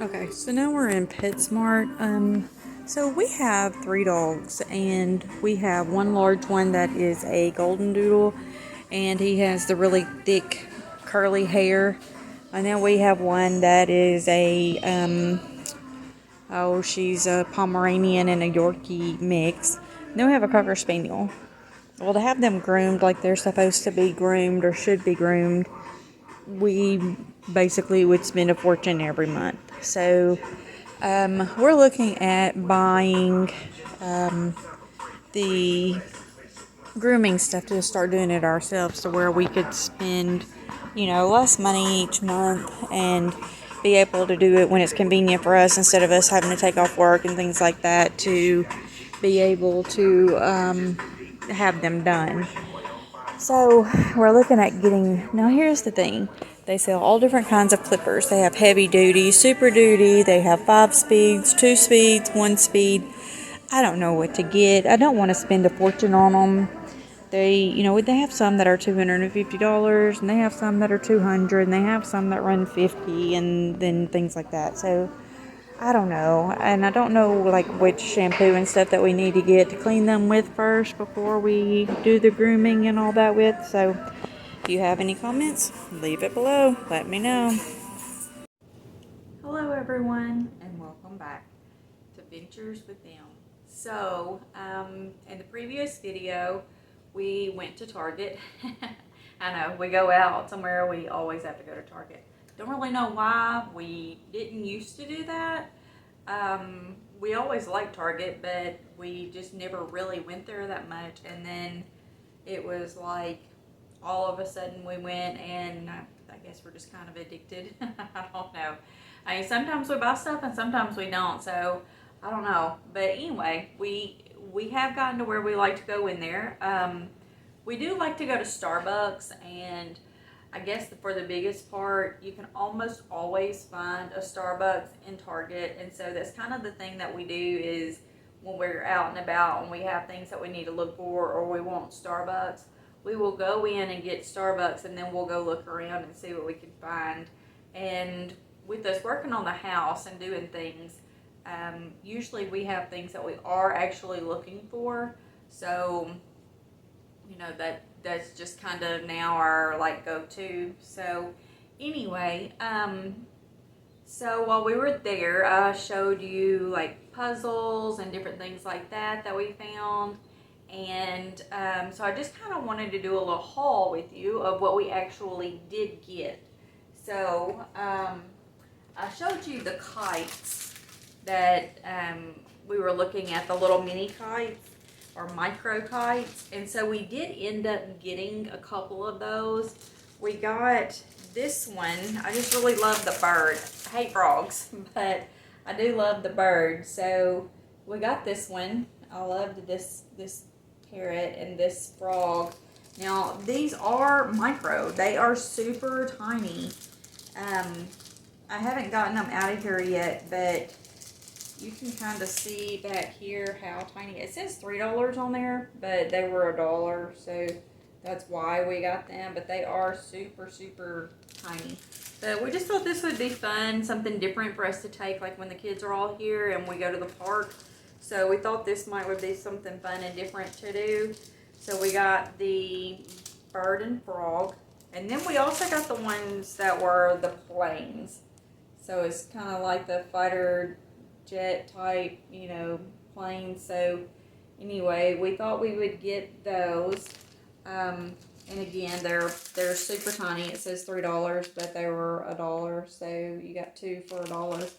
Okay, so now we're in PetSmart. So we have 3 dogs, and we have one large one that is a golden doodle, and he has the really thick, curly hair. And then we have one that is she's a Pomeranian and a Yorkie mix. And then we have a Cocker Spaniel. Well, to have them groomed like they're supposed to be groomed or should be groomed, we basically would spend a fortune every month. So we're looking at buying the grooming stuff to start doing it ourselves to where we could spend, less money each month and be able to do it when it's convenient for us instead of us having to take off work and things like that to be able to have them done. So we're looking at getting, now here's the thing, they sell all different kinds of clippers. They have heavy duty, super duty, they have 5 speeds, 2 speeds, 1 speed. I don't know what to get. I don't want to spend a fortune on them. They have some that are $250 and they have some that are $200 and they have some that run $50 and then things like that. So I don't know, and I don't know like which shampoo and stuff that we need to get to clean them with first before we do the grooming and all that with. So if you have any comments, leave it below. Let me know. Hello everyone, and welcome back to Ventures with Them. So in the previous video, we went to Target. I know, we go out somewhere, we always have to go to Target. Don't really know why. We didn't used to do that. We always liked Target, but we just never really went there that much. And then it was like all of a sudden we went, and I guess we're just kind of addicted. I don't know. I mean, sometimes we buy stuff and sometimes we don't. So I don't know. But anyway, we have gotten to where we like to go in there. We do like to go to Starbucks, and I guess for the biggest part, you can almost always find a Starbucks in Target. And so that's kind of the thing that we do is when we're out and about and we have things that we need to look for or we want Starbucks, we will go in and get Starbucks, and then we'll go look around and see what we can find. And with us working on the house and doing things, usually we have things that we are actually looking for. So that's just kind of now our like go-to. So anyway, so while we were there, I showed you like puzzles and different things like that we found. And so I just kind of wanted to do a little haul with you of what we actually did get. So I showed you the kites that we were looking at, the little mini kites or micro kites, and so we did end up getting a couple of those. We got this one. I just really love the bird. I hate frogs, but I do love the bird. So we got this one. I loved this parrot and this frog. Now these are micro. They are super tiny. I haven't gotten them out of here yet, but you can kind of see back here how tiny. It says $3 on there, but they were $1, so that's why we got them. But they are super, super tiny. But we just thought this would be fun, something different for us to take, like when the kids are all here and we go to the park. So we thought this would be something fun and different to do. So we got the bird and frog, and then we also got the ones that were the planes. So it's kind of like the fighter jet type, planes. So anyway, we thought we would get those. And again, they're super tiny. It says $3, but they were $1, so you got 2 for $1.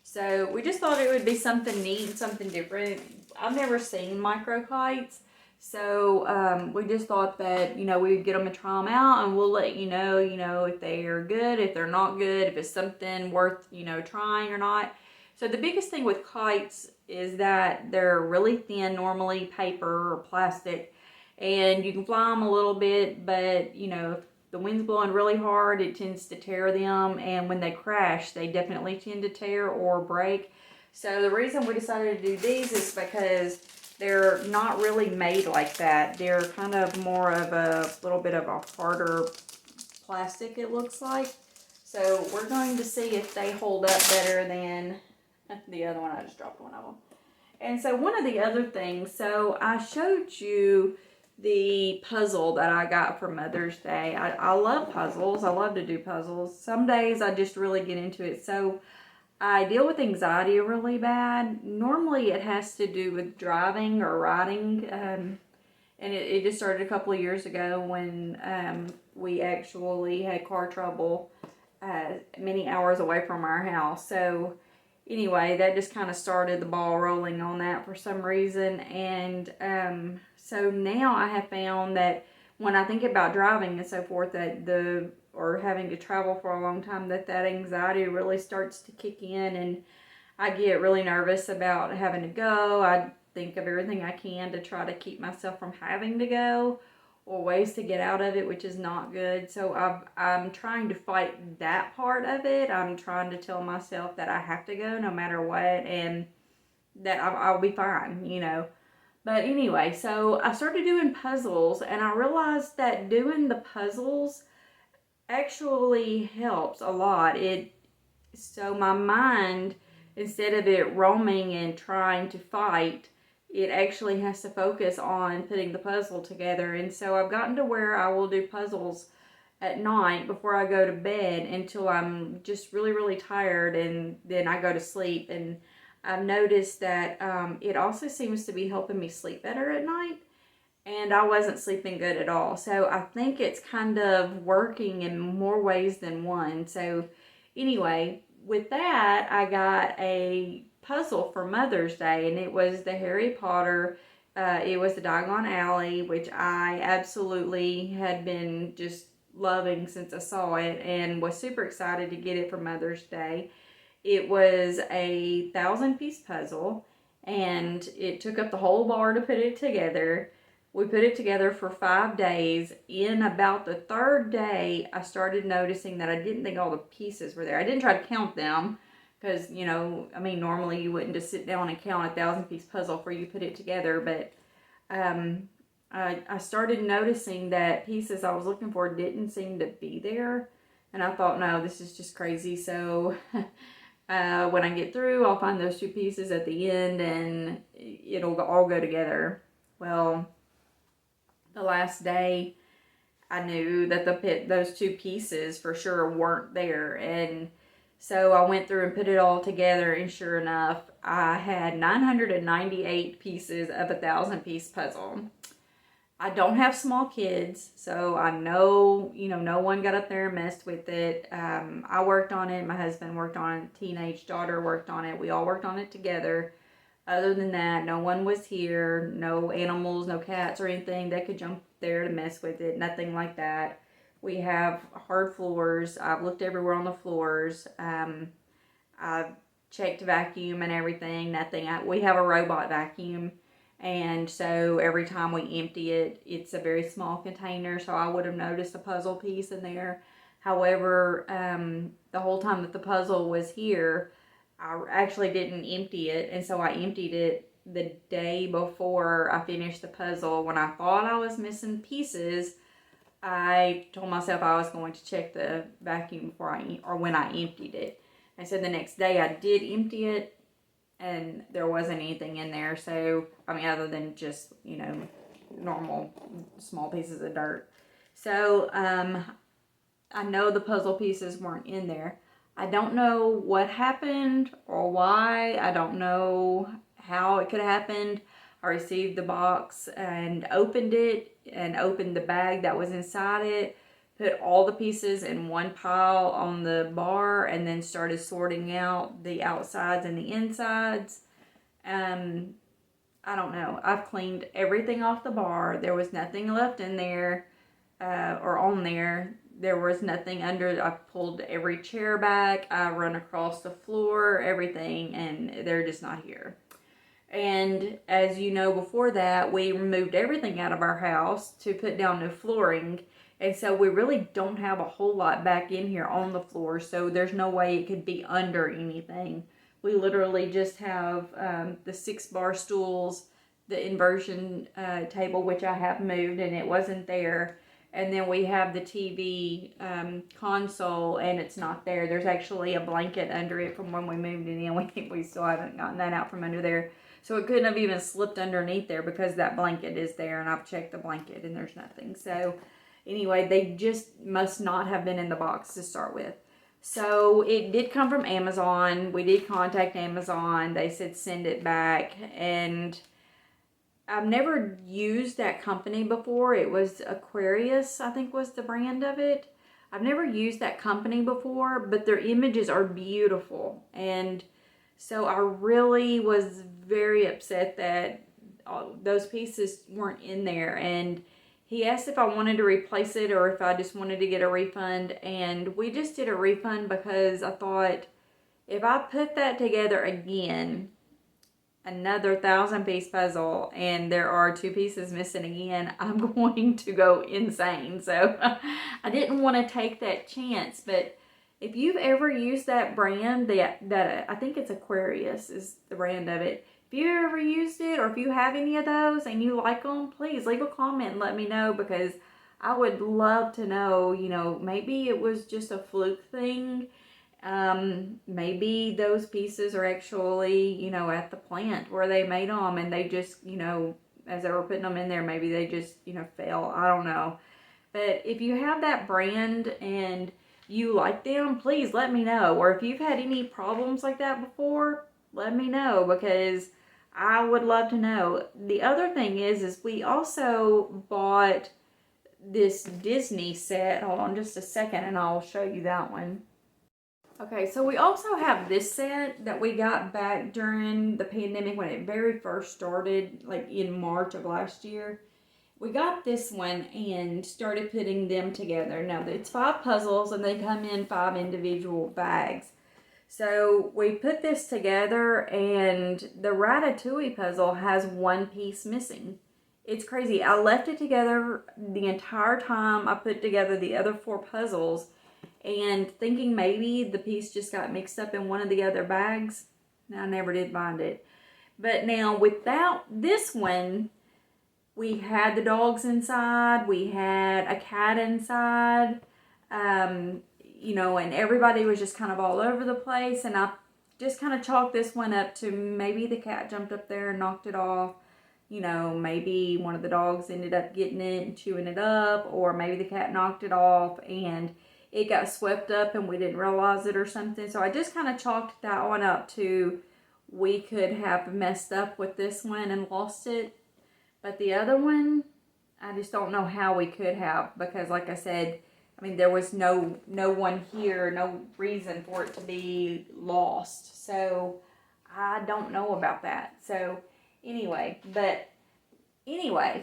So we just thought it would be something neat, something different. I've never seen micro kites, so we just thought that we would get them and try them out, and we'll let you know if they are good, if they're not good, if it's something worth trying or not. So the biggest thing with kites is that they're really thin, normally paper or plastic, and you can fly them a little bit, but if the wind's blowing really hard, it tends to tear them, and when they crash, they definitely tend to tear or break. So the reason we decided to do these is because they're not really made like that. They're kind of more of a little bit of a harder plastic, it looks like. So we're going to see if they hold up better than the other one. I just dropped one of them. And so one of the other things, so I showed you the puzzle that I got for Mother's Day. I love puzzles. I love to do puzzles. Some days I just really get into it. So I deal with anxiety really bad. Normally it has to do with driving or riding. And it just started a couple of years ago when we actually had car trouble many hours away from our house. So anyway, that just kind of started the ball rolling on that for some reason. And so now I have found that when I think about driving and so forth, that or having to travel for a long time, that anxiety really starts to kick in, and I get really nervous about having to go. I think of everything I can to try to keep myself from having to go, or ways to get out of it, which is not good. So I'm trying to fight that part of it. I'm trying to tell myself that I have to go no matter what, and that I'll be fine, you know. But anyway, so I started doing puzzles, and I realized that doing the puzzles actually helps a lot. So my mind, instead of it roaming and trying to fight, it actually has to focus on putting the puzzle together. And so I've gotten to where I will do puzzles at night before I go to bed until I'm just really, really tired, and then I go to sleep. And I've noticed that it also seems to be helping me sleep better at night. And I wasn't sleeping good at all. So I think it's kind of working in more ways than one. So anyway, with that, I got a puzzle for Mother's Day, and it was the Harry Potter. It was the Diagon Alley, which I absolutely had been just loving since I saw it, and was super excited to get it for Mother's Day. It was a 1,000-piece puzzle, and it took up the whole bar to put it together. We put it together for 5 days. In about the third day, I started noticing that I didn't think all the pieces were there. I didn't try to count them because, you know, I mean, normally you wouldn't just sit down and count a 1,000-piece puzzle before you put it together. But I started noticing that pieces I was looking for didn't seem to be there. And I thought, no, this is just crazy. So when I get through, I'll find those 2 pieces at the end and it'll all go together. Well, the last day, I knew that those 2 pieces for sure weren't there. And so I went through and put it all together, and sure enough, I had 998 pieces of a 1,000-piece puzzle. I don't have small kids, so I know, you know, no one got up there and messed with it. I worked on it. My husband worked on it. Teenage daughter worked on it. We all worked on it together. Other than that, no one was here. No animals, no cats or anything that could jump there to mess with it. Nothing like that. We have hard floors. I've looked everywhere on the floors. I've checked vacuum and everything. Nothing. We have a robot vacuum. And so every time we empty it, it's a very small container. So I would have noticed a puzzle piece in there. However, the whole time that the puzzle was here, I actually didn't empty it, and so I emptied it the day before I finished the puzzle. When I thought I was missing pieces, I told myself I was going to check the vacuum when I emptied it. And so the next day I did empty it, and there wasn't anything in there. So, I mean, other than just, you know, normal small pieces of dirt. So, I know the puzzle pieces weren't in there. I don't know what happened or why. I don't know how it could have happened. I received the box and opened it and opened the bag that was inside it, put all the pieces in one pile on the bar, and then started sorting out the outsides and the insides. I don't know. I've cleaned everything off the bar. There was nothing left in there or on there. There was nothing under. I pulled every chair back. I run across the floor, everything, and they're just not here. And as you know, before that, we removed everything out of our house to put down new flooring. And so we really don't have a whole lot back in here on the floor. So there's no way it could be under anything. We literally just have the 6-bar stools, the inversion table, which I have moved and it wasn't there. And then we have the TV console, and it's not there. There's actually a blanket under it from when we moved it in. We still haven't gotten that out from under there. So it couldn't have even slipped underneath there because that blanket is there, and I've checked the blanket and there's nothing. So anyway, they just must not have been in the box to start with. So it did come from Amazon. We did contact Amazon. They said send it back, and I've never used that company before. It was Aquarius, I think was the brand of it. I've never used that company before, but their images are beautiful. And so I really was very upset that those pieces weren't in there. And he asked if I wanted to replace it or if I just wanted to get a refund. And we just did a refund because I thought if I put that together again, another 1,000-piece puzzle, and there are 2 pieces missing again, I'm going to go insane. So I didn't want to take that chance. But if you've ever used that brand, that I think it's Aquarius is the brand of it. If you ever used it, or if you have any of those and you like them, please leave a comment and let me know, because I would love to know, you know, maybe it was just a fluke thing. Maybe those pieces are actually, you know, at the plant where they made them, and they just, you know, as they were putting them in there, maybe they just, you know, fell. I don't know. But if you have that brand and you like them, please let me know. Or if you've had any problems like that before, let me know, because I would love to know. The other thing is we also bought this Disney set. Hold on just a second and I'll show you that one. Okay, so we also have this set that we got back during the pandemic when it very first started, like in March of last year. We got this one and started putting them together. Now, it's 5 puzzles and they come in 5 individual bags. So we put this together, and the Ratatouille puzzle has 1 piece missing. It's crazy. I left it together the entire time I put together the other 4 puzzles, and thinking maybe the piece just got mixed up in one of the other bags. I never did find it. But now without this one, we had the dogs inside, we had a cat inside, you know, and everybody was just kind of all over the place. And I just kind of chalked this one up to maybe the cat jumped up there and knocked it off. You know, maybe one of the dogs ended up getting it and chewing it up, or maybe the cat knocked it off and it got swept up and we didn't realize it or something. So I just kind of chalked that one up to we could have messed up with this one and lost it. But the other one, I just don't know how we could have, because like I said, I mean, there was no one here, no reason for it to be lost. So I don't know about that. So anyway,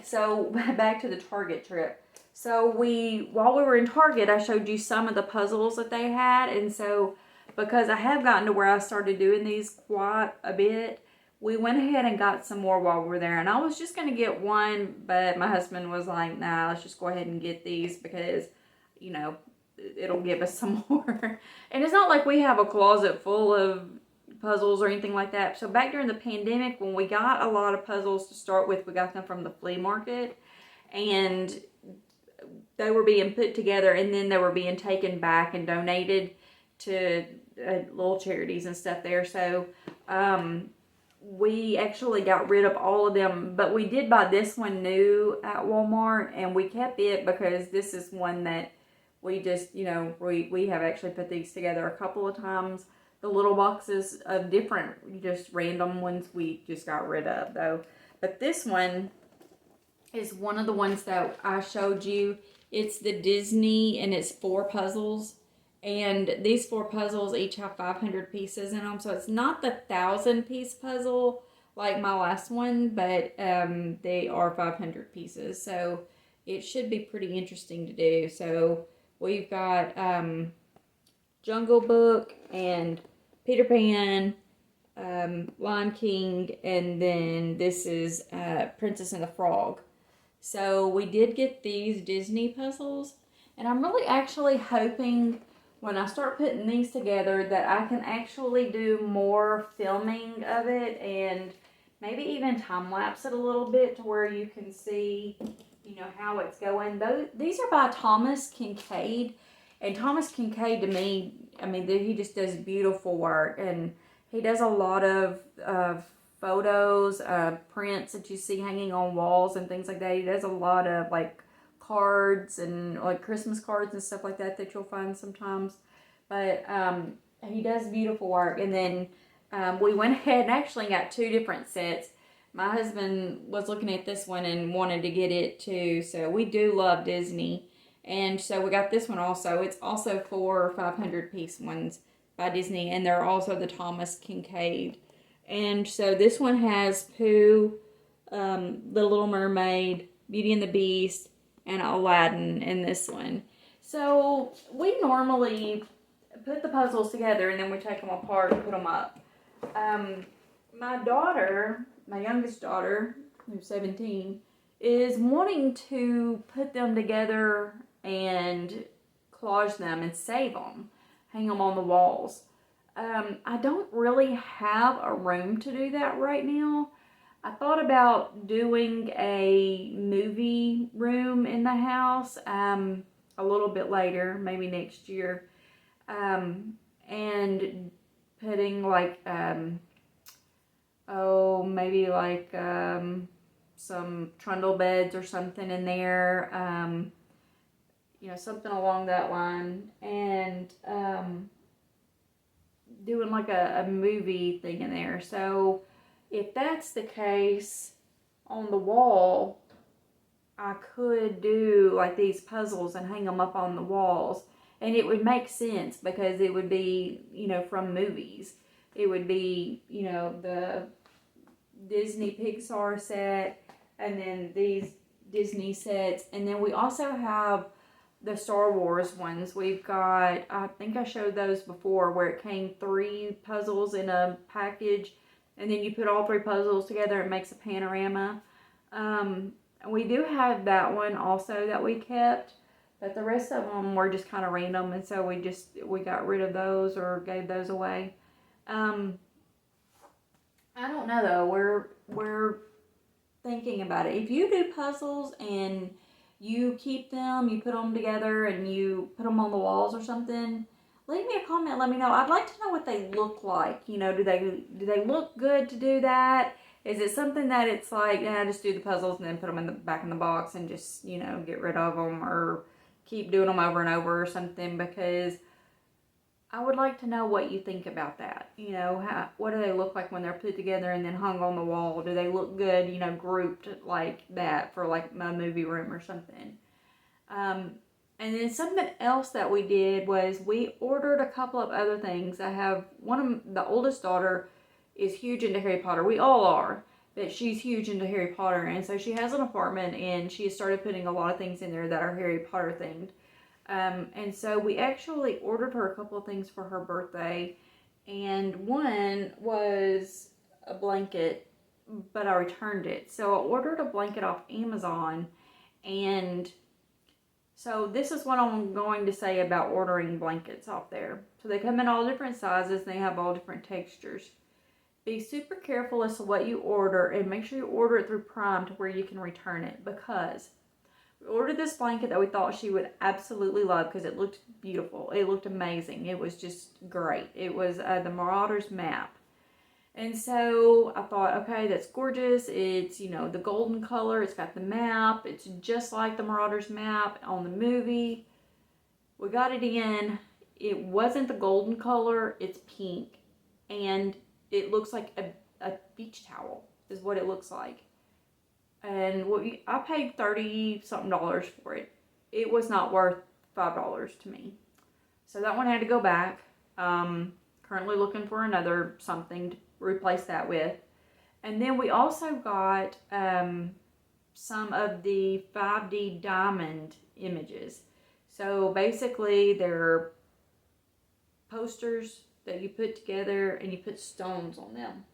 so back to the Target trip. So while we were in Target, I showed you some of the puzzles that they had. And so because I have gotten to where I started doing these quite a bit, we went ahead and got some more while we were there. And I was just going to get one, but my husband was like, nah, let's just go ahead and get these because, you know, it'll give us some more. And it's not like we have a closet full of puzzles or anything like that. So back during the pandemic, when we got a lot of puzzles to start with, we got them from the flea market. And they were being put together, and then they were being taken back and donated to little charities and stuff there. So we actually got rid of all of them, but we did buy this one new at Walmart, and we kept it because this is one that we just, you know, we have actually put these together a couple of times. The little boxes of different, just random ones we just got rid of though. But this one is one of the ones that I showed you. It's the Disney, and it's 4 puzzles. And these 4 puzzles each have 500 pieces in them. So it's not the 1,000-piece puzzle like my last one, but they are 500 pieces. So it should be pretty interesting to do. So we've got Jungle Book and Peter Pan, Lion King, and then this is Princess and the Frog. So we did get these Disney puzzles, and I'm really actually hoping when I start putting these together that I can actually do more filming of it and maybe even time lapse it a little bit to where you can see you know, how it's going. These are by Thomas Kincaid. And Thomas Kincaid, to me, I mean, he just does beautiful work. And he does a lot of photos, prints that you see hanging on walls and things like that. He does a lot of, like, cards and, like, Christmas cards and stuff like that you'll find sometimes. But he does beautiful work. And then we went ahead and actually got 2 different sets. My husband was looking at this one and wanted to get it too. So we do love Disney. And so we got this one also. It's also 4 500-piece ones by Disney. And they're also the Thomas Kincaid. And so this one has Pooh, The Little Mermaid, Beauty and the Beast, and Aladdin in this one. So we normally put the puzzles together and then we take them apart and put them up. My daughter, my youngest daughter, who's 17, is wanting to put them together and collage them and save them, hang them on the walls. I don't really have a room to do that right now. I thought about doing a movie room in the house a little bit later, maybe next year, and putting like maybe like some trundle beds or something in there, you know, something along that line, and doing like a movie thing in there. So if that's the case, on the wall, I could do like these puzzles and hang them up on the walls. And it would make sense because it would be, you know, from movies. It would be, you know, the Disney Pixar set and then these Disney sets. And then we also have the Star Wars ones. We've got, I think I showed those before, where it came 3 puzzles in a package. And then you put all 3 puzzles together, it makes a panorama. We do have that one also that we kept. But the rest of them were just kind of random, and so we got rid of those or gave those away. I don't know though. We're thinking about it. If you do puzzles and you keep them, you put them together, and you put them on the walls or something, leave me a comment. Let me know. I'd like to know what they look like. You know, do they look good to do that? Is it something that it's like, just do the puzzles and then put them in the back in the box and just, you know, get rid of them, or keep doing them over and over or something? Because I would like to know what you think about that. You know, what do they look like when they're put together and then hung on the wall? Do they look good, you know, grouped like that for like my movie room or something? And then something else that we did was we ordered a couple of other things. I have the oldest daughter is huge into Harry Potter. We all are, but she's huge into Harry Potter, and so she has an apartment, and she started putting a lot of things in there that are Harry Potter themed. And so we actually ordered her a couple of things for her birthday, and one was a blanket, but I returned it. So I ordered a blanket off Amazon, and so this is what I'm going to say about ordering blankets off there. So they come in all different sizes, and they have all different textures. Be super careful as to what you order, and make sure you order it through Prime to where you can return it, because we ordered this blanket that we thought she would absolutely love because it looked beautiful. It looked amazing. It was just great. It was the Marauders map. And so I thought, okay, that's gorgeous. It's, you know, the golden color. It's got the map. It's just like the Marauders map on the movie. We got it in. It wasn't the golden color. It's pink. And it looks like a beach towel is what it looks like. And I paid $30-something for it. It was not worth $5 to me. So that one had to go back. Currently looking for another something to replace that with. And then we also got some of the 5D diamond images. So basically they're posters that you put together and you put stones on them.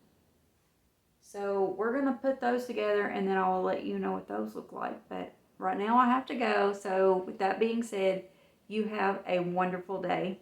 So we're going to put those together, and then I'll let you know what those look like. But right now I have to go. So with that being said, you have a wonderful day.